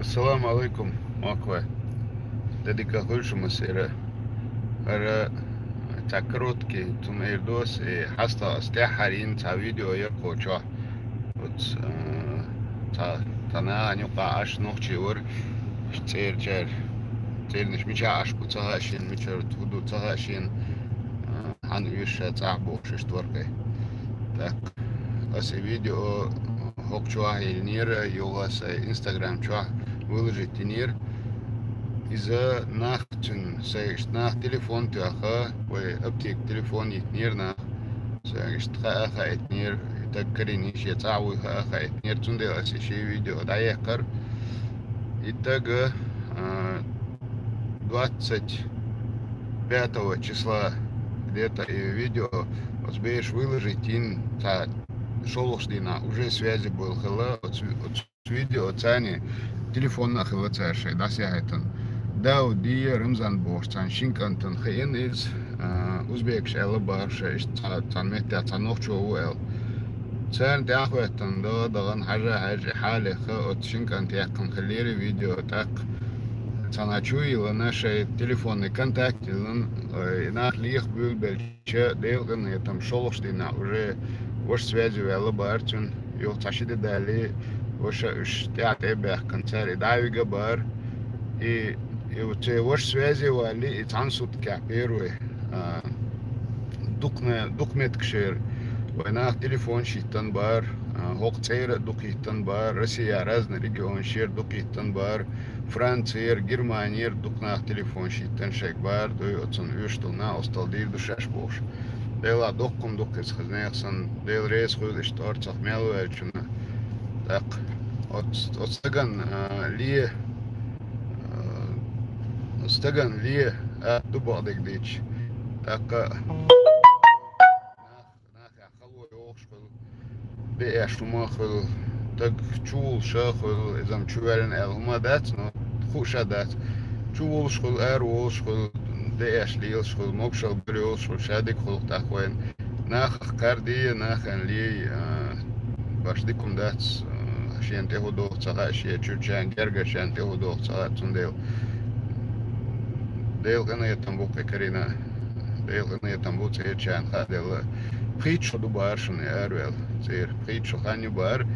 Assalamu alaikum, Makwe. Dedica Hulshum Sira. Ara Takrotki, Tumerdos, Hasta, Steharin, Ta video Yakocha. What's Tana, Nuka Ash Nochi or Cher, Chernish Micha Ash Putzahashin, Micher Tudu Tahashin, Han Usha Tabo, Shtorke. Так, asi видео Хокчуа Эльнира, Йогас Инстаграм Чуа выложить Нир. Из-за нахтун, sayst nach телефон тяха, ወይ аптек телефон يتنير nach, sayst خا يتنير تذكرني شيء تعوي خا يتنير تندل أسي شيء فيديو دايقر يتجا 25 числа где-то видео успеешь выложить шолошдина уже связи был хела от видео цани телефон на хела царшей да сяхайтан да уди рамзан бош цан шинкантан хен из узбек шала барша цан мета цан нохчо уэл цан дахватан да даган хажа حاله от шинкант якан хелери видео так цаначуи ла наши телефонные контакты на лих был белче делган там шолошдина уже وش связи вела бартун يو تشيد دالي وش اشتيات ابح كنتاري داوي جبار и تي وش связи والي يتعنصد كعبيروي دقمت كشير ويناخ تليفون شيطان بار هوق تير دقيتان بار روسيا رازن ريجيون شير دقيتان بار فرانسير جرمانير دقناخ تليفون شيطان شيك بار دوي اتسن وشتلنا استال دير دوشاش بوش Dela dokkum dokkes khaznaysan del reis khul start saf melu elchuna tak отстаган ли дубадик дич так нах халу yoxshul be shuma khul tak chul shakhul izam chuveln elmadat no khushadat chul shul shul داش ليل شغل مبشر بريول شغل شادك خلق تاخوين ناخ كاردي ناخن لي باشديكم دات عشان تهودو تسعة شيء تشوشان جرجر عشان تهودو تسعة تنديل ديل كنا يتنبو كرينا ديل كنا يتنبو تير شان خادل بريتشو دوبار شن أرويل تير بريتشو خاني بار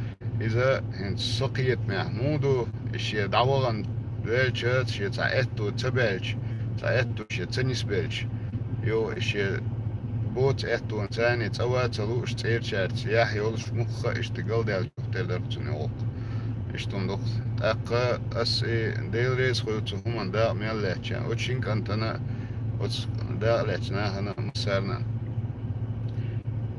إذا هن سقيت محمودو الشيء دعوان بلشة شيء تعتو تبلش تعتو شيء تنسبلش يو الشيء بوت اتو انساني توا تلوش تير شارت سياح يولش مخ اشتغل ديال تقدر تنوق اشتندق تاقا اس ديل ريس خوتو همان دا ميالاتشان وچين كانتنا وچ دا لاتنا هنا مسارنا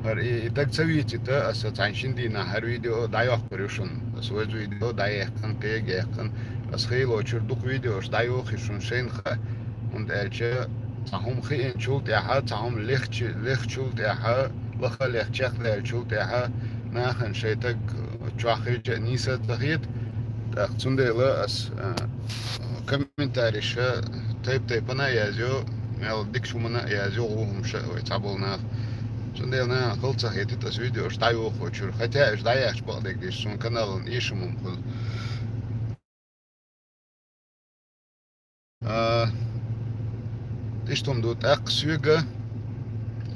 هر اتاق سويتي تا اس تانشين دينا هر فيديو دايوخ بريوشن اس وز فيديو دايخن تيجيخن اس خيلو چردوق فيديوش دايوخيشون شين خ und elche تهم خين شولت ياها تهم لخ شولت ياها لخ لخ شخ لخ شولت ياها ناخن شيتك شاخي نيسة تغيد تقصون لا أس كومنتاري شا تيب أنا يازيو مال ديك شو منا يازيو وهم شا ويتعبولنا سنديلنا خلص هيت الفيديو إيش دايو خوشور حتى إيش دايش بعدك ديش سون كنال إيش ممكن إشتم دوت أقسيجا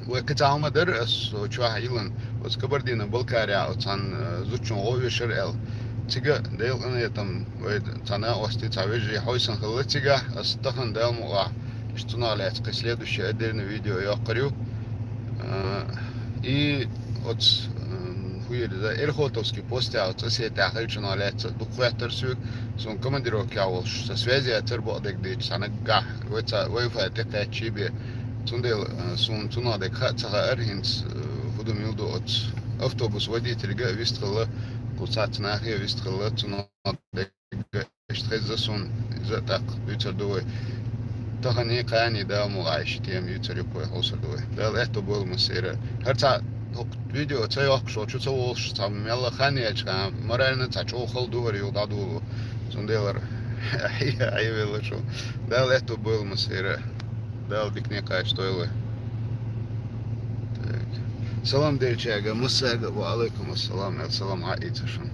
وكتاعما درس وشوا هيلن وسكبردينا بلكاريا وتان زوجون غوي شرال تيجا ديل أنا يتم وتانا وستي تعويجي حويسن خلتيجا استخن ديل مقع اشتنا على تقسليد وشي أدرنا فيديو يقريو إي وتس هوي ده إرخوتوسكي بوستي أو تسي تأخيرشنا على دقوة سوق سون كمديرو كاوش تسويزي أتربو ديك ديش سانقع ويفا تقاتشي بي تندل سون تنا ديك خاتها أرهنس هدو ميلدو أت أفتوبوس ودي تلقى ويستخلا قصات ناخية ويستخلا تنا ديك اشتخيز سون إذا تاق بيتر دوي تخني قاني دا مغايش تيم يتر يقوي حوصر دوي دا الأهتو بول مسيرة هرتا فيديو تايوخ شو تسوولش تام يلا خاني أجا مرينا تاچو خل دور يودا دولو سنديلر أي ولا شو دا الأهتو بول مسيرة دا البيكني قاش تويله سلام ديرچاga مساga وعليكم السلام عائلة شون